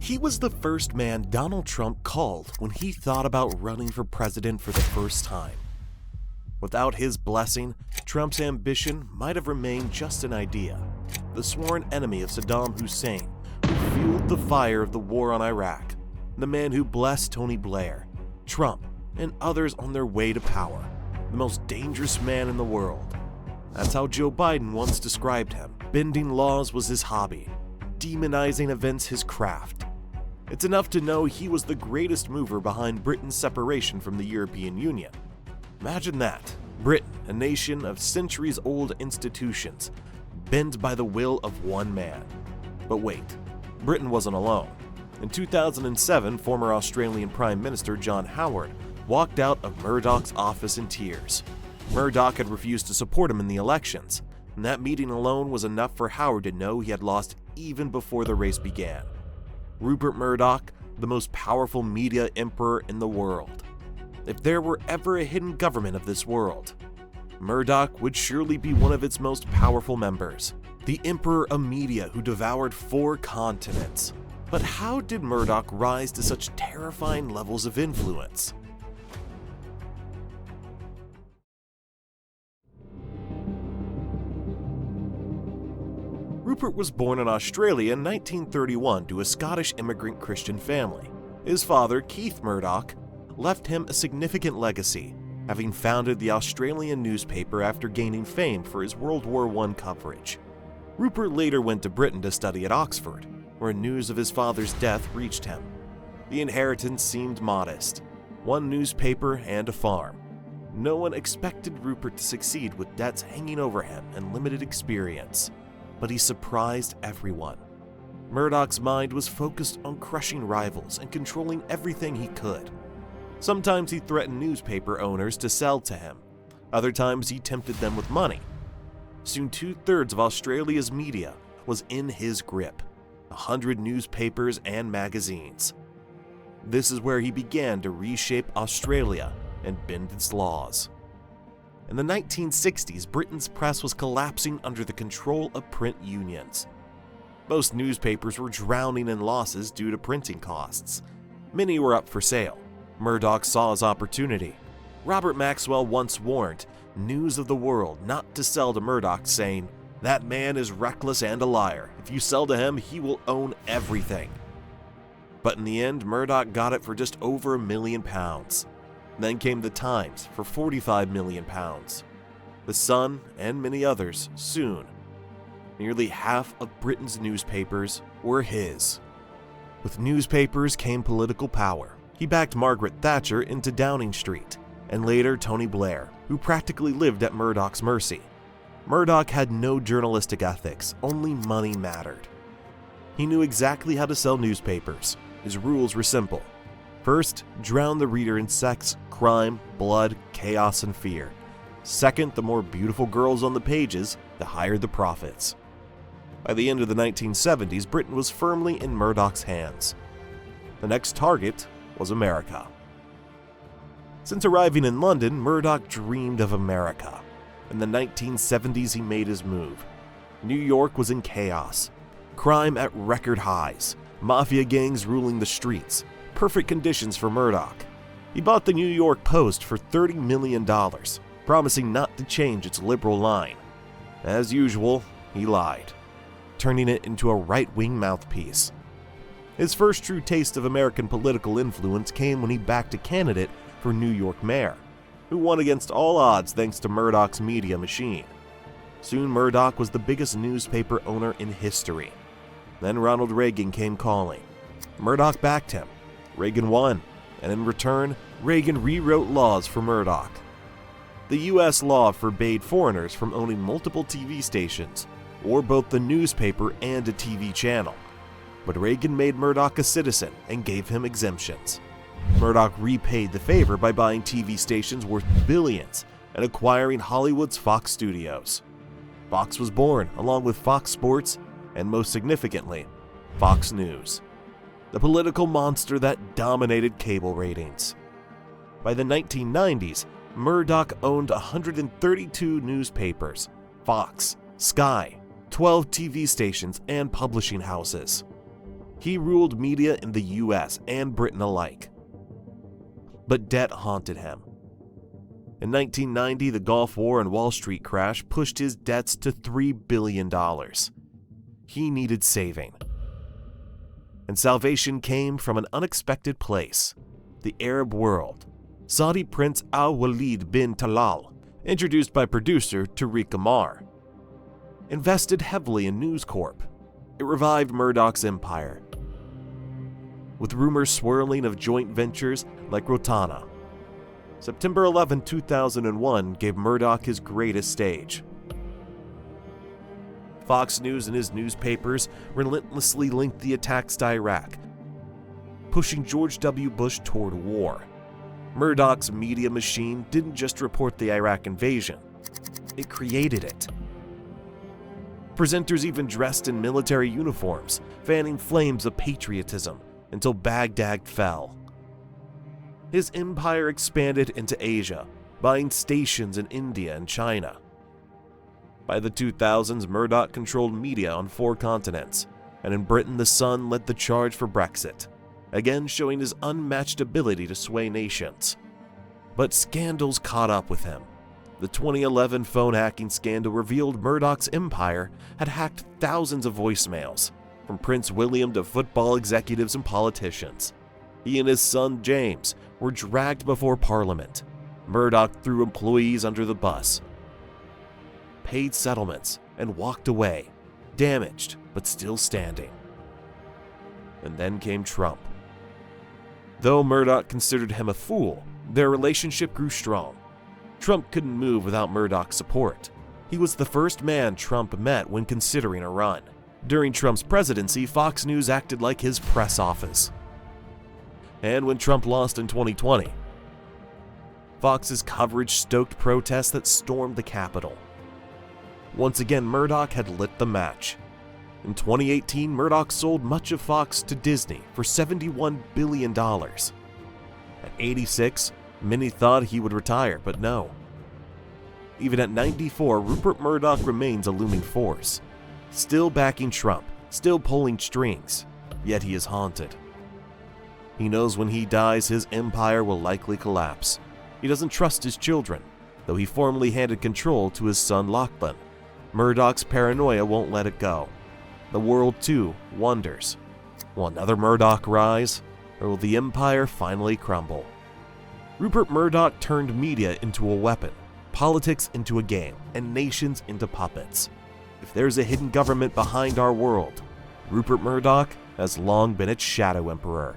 He was the first man Donald Trump called when he thought about running for president for the first time. Without his blessing, Trump's ambition might have remained just an idea. The sworn enemy of Saddam Hussein, who fueled the fire of the war on Iraq, the man who blessed Tony Blair, Trump, and others on their way to power, the most dangerous man in the world. That's how Joe Biden once described him. Bending laws was his hobby, demonizing events his craft. It's enough to know he was the greatest mover behind Britain's separation from the European Union. Imagine that, Britain, a nation of centuries-old institutions, bent by the will of one man. But wait, Britain wasn't alone. In 2007, former Australian Prime Minister John Howard walked out of Murdoch's office in tears. Murdoch had refused to support him in the elections, and that meeting alone was enough for Howard to know he had lost even before the race began. Rupert Murdoch, the most powerful media emperor in the world. If there were ever a hidden government of this world, Murdoch would surely be one of its most powerful members, the emperor of media who devoured 4 continents. But how did Murdoch rise to such terrifying levels of influence? Rupert was born in Australia in 1931 to a Scottish immigrant Christian family. His father, Keith Murdoch, left him a significant legacy, having founded the Australian newspaper after gaining fame for his World War I coverage. Rupert later went to Britain to study at Oxford, where news of his father's death reached him. The inheritance seemed modest: one newspaper and a farm. No one expected Rupert to succeed with debts hanging over him and limited experience. But he surprised everyone. Murdoch's mind was focused on crushing rivals and controlling everything he could. Sometimes he threatened newspaper owners to sell to him. Other times he tempted them with money. Soon 2/3 of Australia's media was in his grip, 100 newspapers and magazines. This is where he began to reshape Australia and bend its laws. In the 1960s, Britain's press was collapsing under the control of print unions. Most newspapers were drowning in losses due to printing costs. Many were up for sale. Murdoch saw his opportunity. Robert Maxwell once warned News of the World not to sell to Murdoch, saying, "That man is reckless and a liar. If you sell to him, he will own everything." But in the end, Murdoch got it for just over £1 million. Then came the Times for £45 million. The Sun and many others soon. Nearly half of Britain's newspapers were his. With newspapers came political power. He backed Margaret Thatcher into Downing Street, and later Tony Blair, who practically lived at Murdoch's mercy. Murdoch had no journalistic ethics, only money mattered. He knew exactly how to sell newspapers. His rules were simple. First, drown the reader in sex, crime, blood, chaos, and fear. Second, the more beautiful girls on the pages, the higher the profits. By the end of the 1970s, Britain was firmly in Murdoch's hands. The next target was America. Since arriving in London, Murdoch dreamed of America. In the 1970s, he made his move. New York was in chaos. Crime at record highs. Mafia gangs ruling the streets. Perfect conditions for Murdoch. He bought the New York Post for $30 million, promising not to change its liberal line. As usual, he lied, turning it into a right-wing mouthpiece. His first true taste of American political influence came when he backed a candidate for New York mayor, who won against all odds thanks to Murdoch's media machine. Soon Murdoch was the biggest newspaper owner in history. Then Ronald Reagan came calling. Murdoch backed him. Reagan won, and in return, Reagan rewrote laws for Murdoch. The U.S. law forbade foreigners from owning multiple TV stations, or both the newspaper and a TV channel. But Reagan made Murdoch a citizen and gave him exemptions. Murdoch repaid the favor by buying TV stations worth billions and acquiring Hollywood's Fox Studios. Fox was born, along with Fox Sports and, most significantly, Fox News, the political monster that dominated cable ratings. By the 1990s, Murdoch owned 132 newspapers, Fox, Sky, 12 TV stations, and publishing houses. He ruled media in the US and Britain alike. But debt haunted him. In 1990, the Gulf War and Wall Street crash pushed his debts to $3 billion. He needed saving. And salvation came from an unexpected place, the Arab world. Saudi Prince Al-Walid bin Talal, introduced by producer Tariq Ammar, invested heavily in News Corp. It revived Murdoch's empire, with rumors swirling of joint ventures like Rotana. September 11, 2001 gave Murdoch his greatest stage. Fox News and his newspapers relentlessly linked the attacks to Iraq, pushing George W. Bush toward war. Murdoch's media machine didn't just report the Iraq invasion, it created it. Presenters even dressed in military uniforms, fanning flames of patriotism until Baghdad fell. His empire expanded into Asia, buying stations in India and China. By the 2000s, Murdoch controlled media on 4 continents, and in Britain the Sun led the charge for Brexit, again showing his unmatched ability to sway nations. But scandals caught up with him. The 2011 phone hacking scandal revealed Murdoch's empire had hacked thousands of voicemails, from Prince William to football executives and politicians. He and his son James were dragged before Parliament. Murdoch threw employees under the bus, paid settlements, and walked away, damaged but still standing. And then came Trump. Though Murdoch considered him a fool, their relationship grew strong. Trump couldn't move without Murdoch's support. He was the first man Trump met when considering a run. During Trump's presidency, Fox News acted like his press office. And when Trump lost in 2020, Fox's coverage stoked protests that stormed the Capitol. Once again, Murdoch had lit the match. In 2018, Murdoch sold much of Fox to Disney for $71 billion. At 86, many thought he would retire, but no. Even at 94, Rupert Murdoch remains a looming force, still backing Trump, still pulling strings, yet he is haunted. He knows when he dies, his empire will likely collapse. He doesn't trust his children, though he formally handed control to his son Lachlan. Murdoch's paranoia won't let it go. The world, too, wonders. Will another Murdoch rise, or will the empire finally crumble? Rupert Murdoch turned media into a weapon, politics into a game, and nations into puppets. If there's a hidden government behind our world, Rupert Murdoch has long been its shadow emperor.